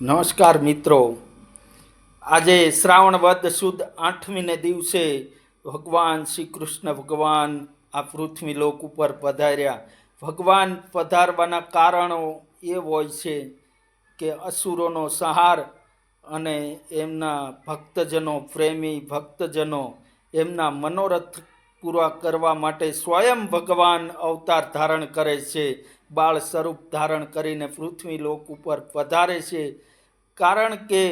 નમસ્કાર મિત્રો, આજે શ્રાવણ વદ સુદ 8મીને દિવસે ભગવાન શ્રી કૃષ્ણ ભગવાન આ પૃથ્વી લોક ઉપર પધાર્યા. ભગવાન પધારવાના કારણો એ હોય છે કે અસુરોનો સંહાર અને એમના ભક્તજનો, પ્રેમી ભક્તજનો એમના મનોરથ પૂરા કરવા માટે સ્વયં ભગવાન અવતાર ધારણ કરે છે, બાળ સ્વરૂપ ધારણ કરીને પૃથ્વી લોક ઉપર પધારે છે. કારણ કે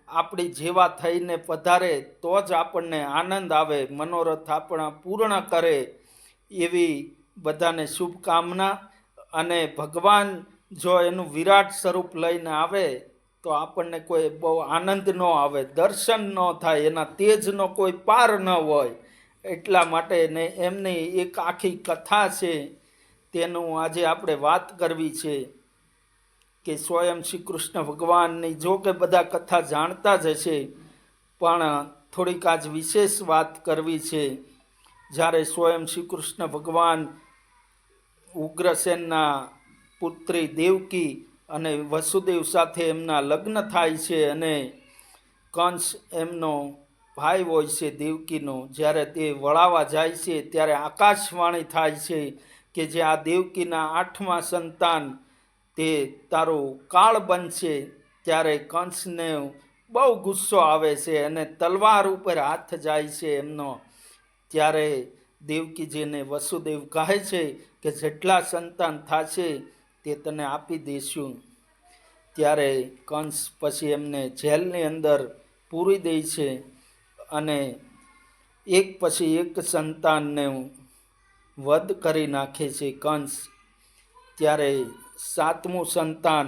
આપણી જેવા થઈને પધારે તો જ આપણને આનંદ આવે, મનોરથ આપણા પૂર્ણ કરે એવી બધાને શુભકામના. અને ભગવાન જો એનું વિરાટ સ્વરૂપ લઈને આવે તો આપણને કોઈ બહુ આનંદ ન આવે, દર્શન ન થાય, એના તેજનો કોઈ પાર ન હોય. એટલા માટે ને એમની એક આખી કથા છે, તેનું આજે આપણે વાત કરવી છે કે સ્વયં શ્રી કૃષ્ણ ભગવાનની, જો કે બધા કથા જાણતા જ હશે, પણ થોડીક આજ વિશેષ વાત કરવી છે. જ્યારે સ્વયં શ્રી કૃષ્ણ ભગવાન ઉગ્રસેનના પુત્રી દેવકી અને વસુદેવ સાથે એમના લગ્ન થાય છે અને કંસ એમનો ભાઈ હોય છે દેવકીનો, જ્યારે તે વળાવા જાય છે ત્યારે આકાશવાણી થાય છે કે જે આ દેવકીના 8મા સંતાન તે તારું કાળ બનશે. ત્યારે કંસને બહુ ગુસ્સો આવે છે અને તલવાર ઉપર હાથ જાય છે એમનો. ત્યારે દેવકીજીને વસુદેવ કહે છે કે જેટલા સંતાન થશે તે તને આપી દઈશું. ત્યારે કંસ પછી એમને જેલની અંદર પૂરી દે છે અને એક પછી એક સંતાનને વધ કરી નાખે છે કંસ. ત્યારે 7મું સંતાન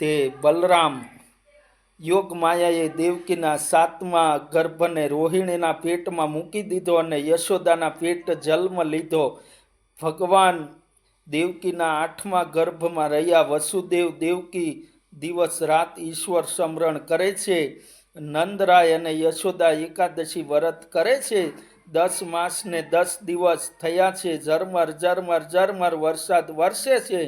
તે બલરામ, યોગ માયાએ દેવકીના 7મા ગર્ભને રોહિણીના પેટમાં મૂકી દીધો અને યશોદાના પેટ જન્મ લીધો. ભગવાન દેવકીના 8મા ગર્ભમાં રહ્યા. વસુદેવ દેવકી દિવસ રાત ઈશ્વર સ્મરણ કરે છે. નંદરાય અને યશોદા એકાદશી વ્રત કરે છે. 10 માસ ને 10 દિવસ થયા છે. ઝરમર ઝરમર ઝરમર વરસાદ વરસે છે.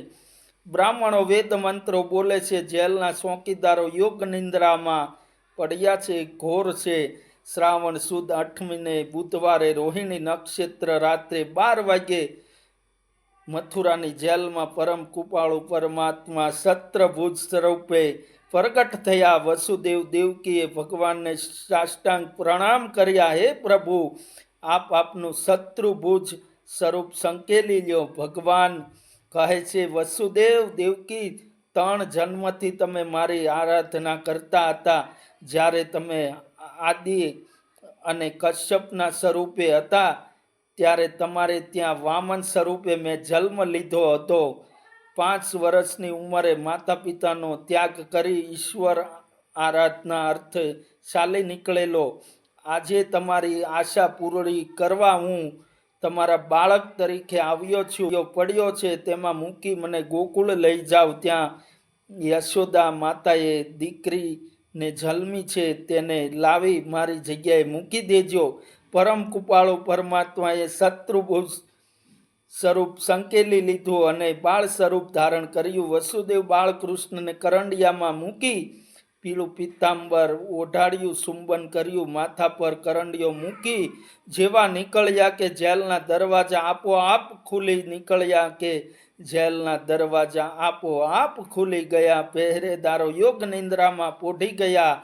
બ્રાહ્મણો વેદ મંત્રો બોલે છે. જેલના ચોકીદારો યોગ નિંદ્રામાં પડ્યા છે, ઘોર છે. શ્રાવણ સુદ 8મીને બુધવારે રોહિણી નક્ષત્ર રાત્રે 12 વાગે મથુરાની જેલમાં પરમ કૃપાળુ પરમાત્મા શત્રુભુજ સ્વરૂપે પ્રગટ થયા. વસુદેવ દેવકીએ ભગવાનને સાષ્ટાંગ પ્રણામ કર્યા. હે પ્રભુ, આપ આપનું શત્રુભુજ સ્વરૂપ સંકેલી લ્યો. ભગવાન કહે છે, વસુદેવ દેવકી, 3 જન્મથી તમે મારી આરાધના કરતા હતા. જ્યારે તમે આદિ અને કશ્યપના સ્વરૂપે હતા ત્યારે તમારે ત્યાં વામન સ્વરૂપે મેં જન્મ લીધો હતો. 5 વર્ષની ઉંમરે માતા પિતાનો ત્યાગ કરી ઈશ્વર આરાધના અર્થે ચાલી નીકળેલો. આજે તમારી આશા પૂરી કરવા હું તમારા બાળક તરીકે આવ્યો છું. પડ્યો છે તેમાં મૂકી મને ગોકુળ લઈ જાઓ. ત્યાં યશોદા માતાએ દીકરીને જન્મી છે તેને લાવી મારી જગ્યાએ મૂકી દેજો. પરમ કૃપાળુ પરમાત્માએ શત્રુભુજ સ્વરૂપ સંકેલી લીધું અને બાળ સ્વરૂપ ધારણ કર્યું. વસુદેવ બાળકૃષ્ણને કરંડિયામાં મૂકી પીળું પિત્તાંબર ઓઢાડ્યું, સુંબન કર્યું, માથા પર કરંડિયો મૂકી જેવા નીકળ્યા કે જેલના દરવાજા આપોઆપ ખુલી નીકળ્યા કે જેલના દરવાજા આપોઆપ ખુલી ગયા. પહેરેદારો યોગ નિંદ્રામાં પોઢી ગયા.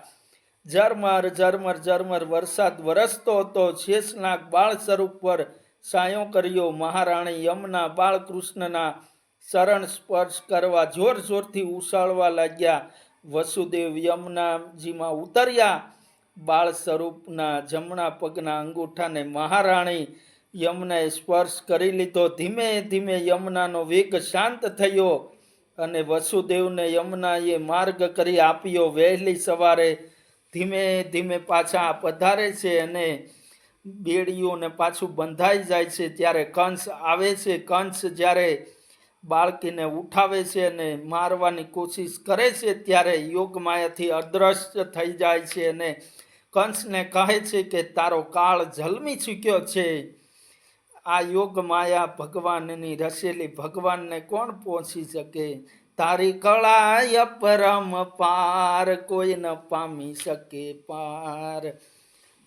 ઝરમર ઝરમર ઝરમર વરસાદ વરસતો હતો. શેષનાગ બાળ સ્વરૂપ પર સાયો કર્યો. મહારાણી યમુના બાળકૃષ્ણના શરણ સ્પર્શ કરવા જોર જોરથી ઉછાળવા લાગ્યા. વસુદેવ યમુનાજીમાં ઉતર્યા. બાળ સ્વરૂપના જમણા પગના અંગૂઠાને મહારાણી યમુનાએ સ્પર્શ કરી લીધો. ધીમે ધીમે યમુનાનો વેગ શાંત થયો અને વસુદેવને યમુનાએ માર્ગ કરી આપ્યો. વહેલી સવારે ધીમે ધીમે પાછા પધારે છે અને બેડીઓને પાછું બંધાઈ જાય છે. ત્યારે કંસ આવે છે. કંસ જ્યારે બાળકીને ઉઠાવે છે અને મારવાની કોશિશ કરે છે ત્યારે યોગમાયાથી અદ્રશ્ય થઈ જાય છે અને કંસને કહે છે કે તારો કાળ જન્મી ચૂક્યો છે. આ યોગ માયા ભગવાનની રસેલી, ભગવાનને કોણ પહોંચી શકે? તારી કળા પરમ પાર, કોઈ ન પામી શકે પાર.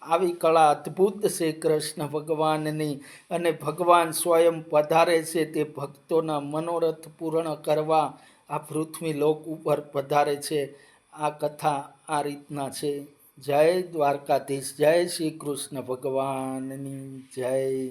આવી કળા અદ્ભુત છે કૃષ્ણ ભગવાનની, અને ભગવાન સ્વયં પધારે છે તે ભક્તોના મનોરથ પૂર્ણ કરવા આ પૃથ્વી લોક ઉપર પધારે છે. આ કથા આ રીતના છે. જય દ્વારકાધીશ, જય શ્રી કૃષ્ણ ભગવાનની જય.